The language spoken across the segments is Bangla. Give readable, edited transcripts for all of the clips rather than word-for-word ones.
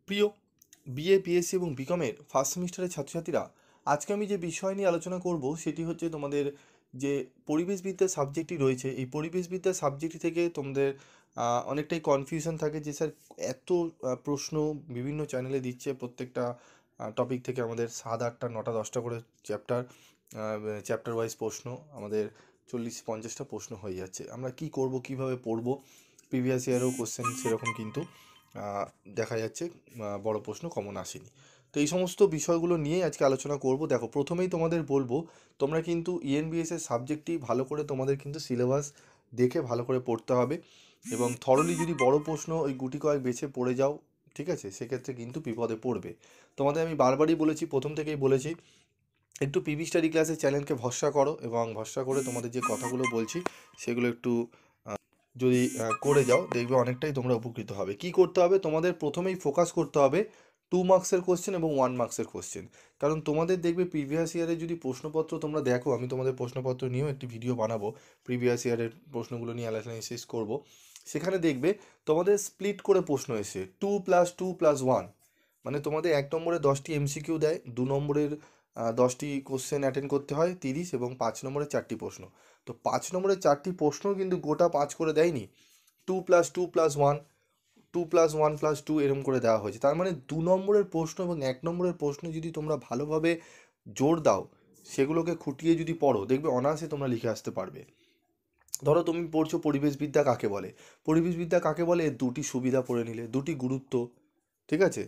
প্রিয় বিএ পিএসসি এবং বিকমের ফার্স্ট সেমিস্টারের ছাত্রছাত্রীরা, আজকে আমি যে বিষয় নিয়ে আলোচনা করব সেটি হচ্ছে তোমাদের যে পরিবেশবিদ্যা সাবজেক্টটি রয়েছে। এই পরিবেশবিদ্যা সাবজেক্টটি থেকে তোমাদের অনেকটাই কনফিউশন থাকে যে স্যার এত প্রশ্ন বিভিন্ন চ্যানেলে দিচ্ছে, প্রত্যেকটা টপিক থেকে আমাদের 7, 8, 9, 10টা করে চ্যাপ্টার ওয়াইজ প্রশ্ন আমাদের 40-50টা প্রশ্ন হয়ে যাচ্ছে। আমরা কি করব, কিভাবে পড়ব? প্রিভিয়াস ইয়ারেও কোশ্চেন সেরকম কিন্তু দেখা যাচ্ছে বড় প্রশ্ন কমন আসেনি। তো এই সমস্ত বিষয়গুলো নিয়েই আজকে আলোচনা করব। দেখো, প্রথমেই তোমাদের বলবো তোমরা কিন্তু ইএনবিএস এর সাবজেক্টটি ভালো করে তোমাদের কিন্তু সিলেবাস দেখে ভালো করে পড়তে হবে, এবং থরলি যদি বড় প্রশ্ন ওই গুটি কয়েক বেছে পড়ে যাও, ঠিক আছে, সেক্ষেত্রে কিন্তু বিপদে পড়বে। তোমাদের আমি বারবারই বলেছি, প্রথম থেকেই বলেছি, একটু পিভি স্টাডি ক্লাসের চ্যানেলকে ভরসা করো, এবং ভরসা করে তোমাদের যে কথাগুলো বলছি সেগুলো একটু যদি করে যাও, দেখবে অনেকটাই তোমরা উপকৃত হবে। কি করতে হবে? তোমাদের প্রথমেই ফোকাস করতে হবে 2 মার্কসের কোশ্চেন এবং 1 মার্কসের কোশ্চেন। কারণ তোমাদের দেখবে প্রিভিয়াস ইয়ারের যদি প্রশ্নপত্র তোমরা দেখো, আমি তোমাদের প্রশ্নপত্র নিয়েও একটি ভিডিও বানাবো, প্রিভিয়াস ইয়ারের প্রশ্নগুলো নিয়ে অ্যানালাইসিস করব। সেখানে দেখবে তোমাদের স্প্লিট করে প্রশ্ন এসে 2+2+1, মানে তোমাদের 1 নম্বরে 10টি এমসিকিউ দেয়, 2 নম্বরের 10টি কোশ্চেন অ্যাটেন্ড করতে হয় 30, এবং 5 নম্বরে 4টি প্রশ্ন। তো 5 নম্বরের 4টি প্রশ্ন কিন্তু গোটা 5 করে দেয়নি, 2+2+1, 2+1+2 এরকম করে দেওয়া হয়েছে। তার মানে 2 নম্বরের প্রশ্ন এবং 1 নম্বরের প্রশ্ন যদি তোমরা ভালোভাবে জোর দাও, সেগুলোকে খুঁটিয়ে যদি পড়ো, দেখবে অনায়াসে তোমরা লিখে আসতে পারবে। ধরো তুমি পড়ছো পরিবেশবিদ্যা কাকে বলে। পরিবেশবিদ্যা কাকে বলে, এর দুটি সুবিধা পড়ে নিলে, দুটি গুরুত্ব, ঠিক আছে,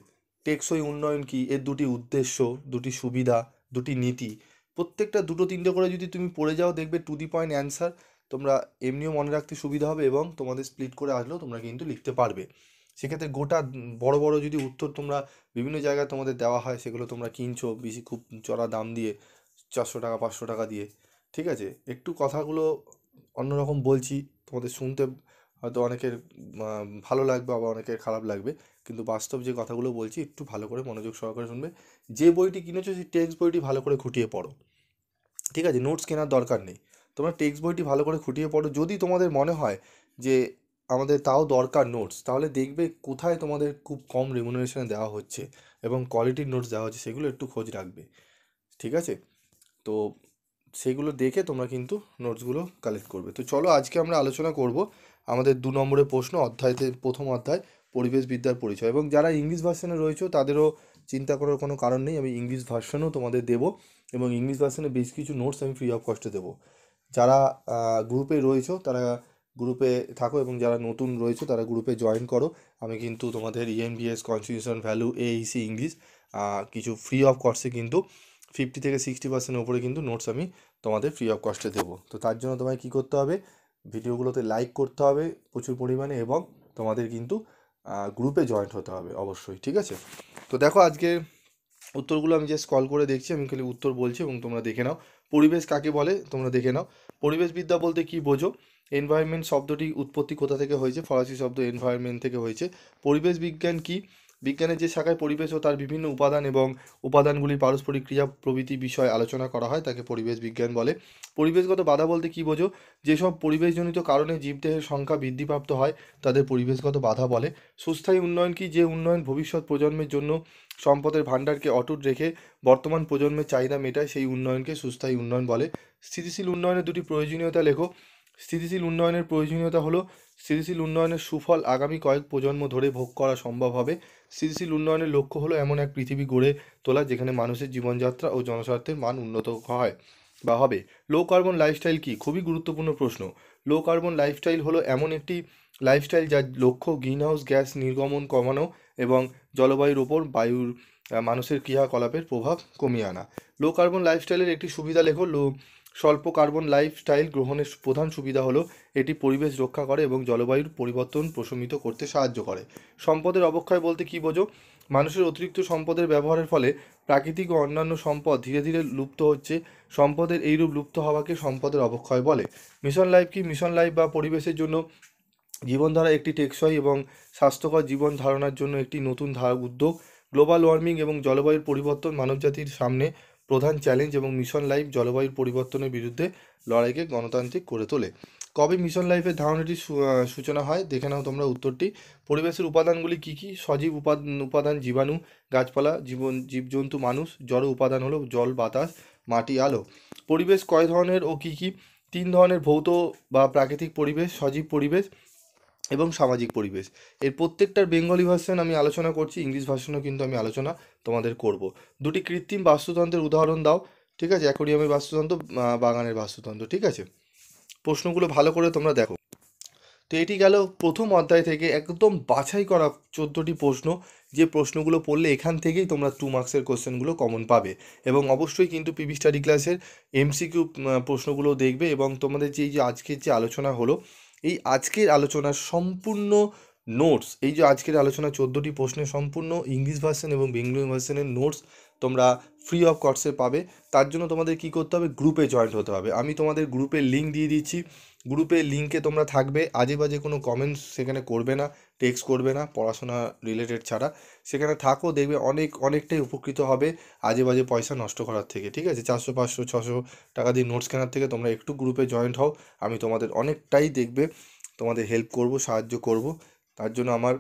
টেকসই উন্নয়ন কি, এর দুটি উদ্দেশ্য, দুটি সুবিধা, দুটি নীতি, প্রত্যেকটা 2-3টে করে যদি তুমি পড়ে যাও, দেখবে টু দি পয়েন্ট অ্যান্সার তোমরা এমনিও মনে রাখতে সুবিধা হবে, এবং তোমাদের স্প্লিট করে আসলেও তোমরা কিন্তু লিখতে পারবে। সেক্ষেত্রে গোটা বড় বড় যদি উত্তর তোমরা বিভিন্ন জায়গায় তোমাদের দেওয়া হয়, সেগুলো তোমরা কিনছো বেশি, খুব চড়া দাম দিয়ে, 400 টাকা 500 টাকা দিয়ে, ঠিক আছে, একটু কথাগুলো অন্যরকম বলছি, তোমাদের শুনতে হয়তো অনেকের ভালো লাগবে, আবার অনেকের খারাপ লাগবে, কিন্তু বাস্তব যে কথাগুলো বলছি একটু ভালো করে মনোযোগ সহকারে শুনবে। যে বইটি কিনেছো সেই টেক্সট বইটি ভালো করে খুঁটিয়ে পড়ো, ঠিক আছে, নোটস কেনার দরকার নেই। তোমরা টেক্সট বইটি ভালো করে খুঁটিয়ে পড়ো। যদি তোমাদের মনে হয় যে আমাদের তাও দরকার নোটস, তাহলে দেখবে কোথায় তোমাদের খুব কম রেমুনারেশনে দেওয়া হচ্ছে এবং কোয়ালিটির নোটস দেওয়া হচ্ছে, সেগুলো একটু খোঁজ রাখবে, ঠিক আছে। তো সেগুলো দেখে তোমরা কিন্তু নোটসগুলো কালেক্ট করবে। তো চলো আজকে আমরা আলোচনা করব আমাদের 2 নম্বরের প্রশ্ন, অধ্যায়তে প্রথম অধ্যায় পরিবেশবিদ্যার পরিচয়। এবং যারা ইংলিশ ভার্সনে রয়েছে তাদেরও চিন্তা করার কোনো কারণ নেই, আমি ইংলিশ ভার্সনও তোমাদের দেবো, এবং ইংলিশ ভার্সনে বেশ কিছু নোটস আমি ফ্রি অফ কস্টে দেবো। যারা গ্রুপে রয়েছো তারা গ্রুপে থাকো, এবং যারা নতুন রয়েছো তারা গ্রুপে জয়েন করো। আমি কিন্তু তোমাদের ইএনবিএস, কনস্টিটিউশন ভ্যালু, এইসি ইংলিশ কিছু ফ্রি অফ কস্টে কিন্তু 50 থেকে 60% ওপরে কিন্তু নোটস আমি তোমাদের ফ্রি অফ কস্টে দেবো। তো তার জন্য তোমায় কী করতে হবে? ভিডিওগুলোতে লাইক করতে হবে প্রচুর পরিমাণে, এবং তোমাদের কিন্তু গ্রুপে জয়েন্ট হতে হবে অবশ্যই, ঠিক আছে। তো দেখো, আজকে উত্তরগুলো আমি জাস্ট কল করে দেখছি, আমি খালি উত্তর বলছি এবং তোমরা দেখে নাও। পরিবেশ কাকে বলে তোমরা দেখে নাও। পরিবেশবিদ্যা বলতে কি বোঝো? এনভায়রনমেন্ট শব্দটি উৎপত্তি কোথা থেকে হয়েছে? ফরাসি শব্দ এনভায়রনমেন্ট থেকে হয়েছে। পরিবেশ বিজ্ঞান কি? বিজ্ঞানের যে শাখায় পরিবেশ ও তার বিভিন্ন উপাদান এবং উপাদানগুলির পারস্পরিক ক্রিয়া প্রভৃতি বিষয় আলোচনা করা হয় তাকে পরিবেশ বিজ্ঞান বলে। পরিবেশগত বাধা বলতে কি বোঝো? যেসব পরিবেশজনিত কারণে জীবদেহের সংখ্যা বৃদ্ধিপ্রাপ্ত হয় তাদের পরিবেশগত বাধা বলে। সুস্থায়ী উন্নয়ন কি? যে উন্নয়ন ভবিষ্যৎ প্রজন্মের জন্য সম্পদের ভাণ্ডারকে অটুট রেখে বর্তমান প্রজন্মের চাহিদা মেটায়, সেই উন্নয়নকে সুস্থায়ী উন্নয়ন বলে। স্থিতিশীল উন্নয়নের দুটি প্রয়োজনীয়তা লেখো। স্থিতিশীল উন্নয়নের প্রয়োজনীয়তা হলো স্থিতিশীল উন্নয়নের সুফল আগামী কয়েক প্রজন্ম ধরে ভোগ করা সম্ভব হবে। স্থিতিশীল উন্নয়নের লক্ষ্য হলো এমন এক পৃথিবী গড়ে তোলা যেখানে মানুষের জীবনযাত্রা ও জনস্বার্থের মান উন্নত হয় বা হবে। লো কার্বন লাইফস্টাইল কি? খুবই গুরুত্বপূর্ণ প্রশ্ন। লো কার্বন লাইফস্টাইল হলো এমন একটি লাইফস্টাইল যার লক্ষ্য গ্রিনহাউস গ্যাস নির্গমন কমানো এবং জলবায়ুর ওপর বায়ুর মানুষের ক্রিয়াকলাপের প্রভাব কমিয়ে আনা। লো কার্বন লাইফস্টাইলের একটি সুবিধা লেখো। স্বল্প কার্বন লাইফস্টাইল গ্রহণের প্রধান সুবিধা হলো এটি পরিবেশ রক্ষা করে এবং জলবায়ুর পরিবর্তন প্রশমিত করতে সাহায্য করে। সম্পদের অবক্ষয় বলতে কী বোঝো? মানুষের অতিরিক্ত সম্পদের ব্যবহারের ফলে প্রাকৃতিক ও অন্যান্য সম্পদ ধীরে ধীরে লুপ্ত হচ্ছে। সম্পদের এইরূপ লুপ্ত হওয়াকে সম্পদের অবক্ষয় বলে। মিশন লাইফ কি? মিশন লাইফ বা পরিবেশের জন্য জীবনধারা একটি টেকসই এবং স্বাস্থ্যকর জীবন ধারণার জন্য একটি নতুন উদ্যোগ। গ্লোবাল ওয়ার্মিং এবং জলবায়ুর পরিবর্তন মানবজাতির সামনে প্রধান চ্যালেঞ্জ, এবং মিশন লাইফ জলবায়ুর পরিবর্তনের বিরুদ্ধে লড়াইকে গণতান্ত্রিক করে তোলে। কবে মিশন লাইফের ধারণাটির সূচনা হয়? দেখে নাও তোমরা উত্তরটি। পরিবেশের উপাদানগুলি কী কী? সজীব উপাদান জীবাণু, গাছপালা, জীবজন্তু, মানুষ। জড় উপাদান হলো জল, বাতাস, মাটি, আলো। পরিবেশ কয় ধরনের ও কী কী? 3 ধরনের: ভৌত বা প্রাকৃতিক পরিবেশ, সজীব পরিবেশ এবং সামাজিক পরিবেশ। এর প্রত্যেকটার বেঙ্গলি ভার্সন আমি আলোচনা করছি, ইংলিশ ভার্সনও কিন্তু আমি আলোচনা তোমাদের করব। দুটি কৃত্রিম বাস্তুতন্ত্রের উদাহরণ দাও। ঠিক আছে, অ্যাকোয়ারিয়ামের বাস্তুতন্ত্র, বাগানের বাস্তুতন্ত্র। ঠিক আছে, প্রশ্নগুলো ভালো করে তোমরা দেখো। তো এটি গেল প্রথম অধ্যায় থেকে একদম বাছাই করা 14টি প্রশ্ন, যে প্রশ্নগুলো পড়লে এখান থেকেই তোমরা 2 মার্কসের কোশ্চেনগুলো কমন পাবে। এবং অবশ্যই কিন্তু পিবি স্টাডি ক্লাসের এমসিকিউ প্রশ্নগুলো দেখবে। এবং তোমাদের যে আজকের যে আলোচনা হলো, এই আজকের আলোচনার সম্পূর্ণ নোটস, এই যে আজকের আলোচনা 14টি প্রশ্নের সম্পূর্ণ ইংলিশ ভার্সন এবং বেঙ্গলি ভার্সনের নোটস তোমরা ফ্রি অফ কস্টে পাবে। তার জন্য তোমাদের কি করতে হবে? গ্রুপে জয়েন্ট হতে হবে। আমি তোমাদের গ্রুপের লিঙ্ক দিয়ে দিচ্ছি। গ্রুপের লিঙ্কে তোমরা থাকবে, আজে বাজে কোনো কমেন্টস সেখানে করবে না, টেক্সট করবে না, পড়াশোনা রিলেটেড ছাড়া। সেখানে থাকো, দেখবে অনেকটাই উপকৃত হবে আজে বাজে পয়সা নষ্ট করার থেকে। ঠিক আছে, 400 500 600 টাকা দিয়ে নোটস কেনার থেকে তোমরা একটু গ্রুপে জয়েন্ট হও। আমি তোমাদের অনেকটাই দেখবে তোমাদের হেল্প করব, সাহায্য করব। তার জন্য আমার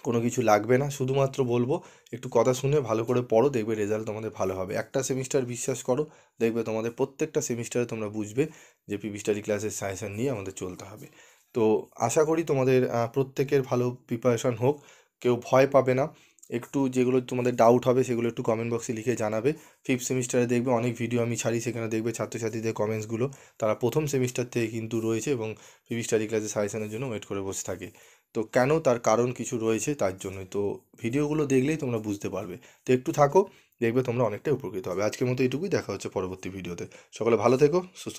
কোনো কিছু লাগবে না, শুধুমাত্র বলবো একটু কথা শুনে ভালো করে পড়ো, দেখবে রেজাল্ট তোমাদের ভালো হবে। একটা সেমিস্টার বিশ্বাস করো, দেখবে তোমাদের প্রত্যেকটা সেমিস্টারে তোমরা বুঝবে যে পিবি স্টাডি ক্লাসের সাজেশন নিয়ে আমাদের চলতে হবে। তো আশা করি তোমাদের প্রত্যেকের ভালো প্রিপারেশন হোক, কেউ ভয় পাবে না। একটু যেগুলো তোমাদের ডাউট হবে সেগুলো একটু কমেন্ট বক্সে লিখে জানাবে। 5th সেমিস্টারে দেখবে অনেক ভিডিও আমি ছাড়ি, সেখানে দেখবে ছাত্রছাত্রীদের কমেন্টসগুলো তারা প্রথম সেমিস্টার থেকে কিন্তু রয়েছে এবং পিবি স্টাডি ক্লাসের সাজেশনের জন্য ওয়েট করে বসে থাকে। তো কেন, তার কারণ কিছু রয়েছে, তার জন্যই। তো ভিডিওগুলো দেখলেই তোমরা বুঝতে পারবে। তো একটু থাকো, দেখবে তোমরা অনেকটাই উপকৃত হবে। আজকের মতো এইটুকুই, দেখা হচ্ছে পরবর্তী ভিডিওতে। সকলে ভালো থেকো, সুস্থ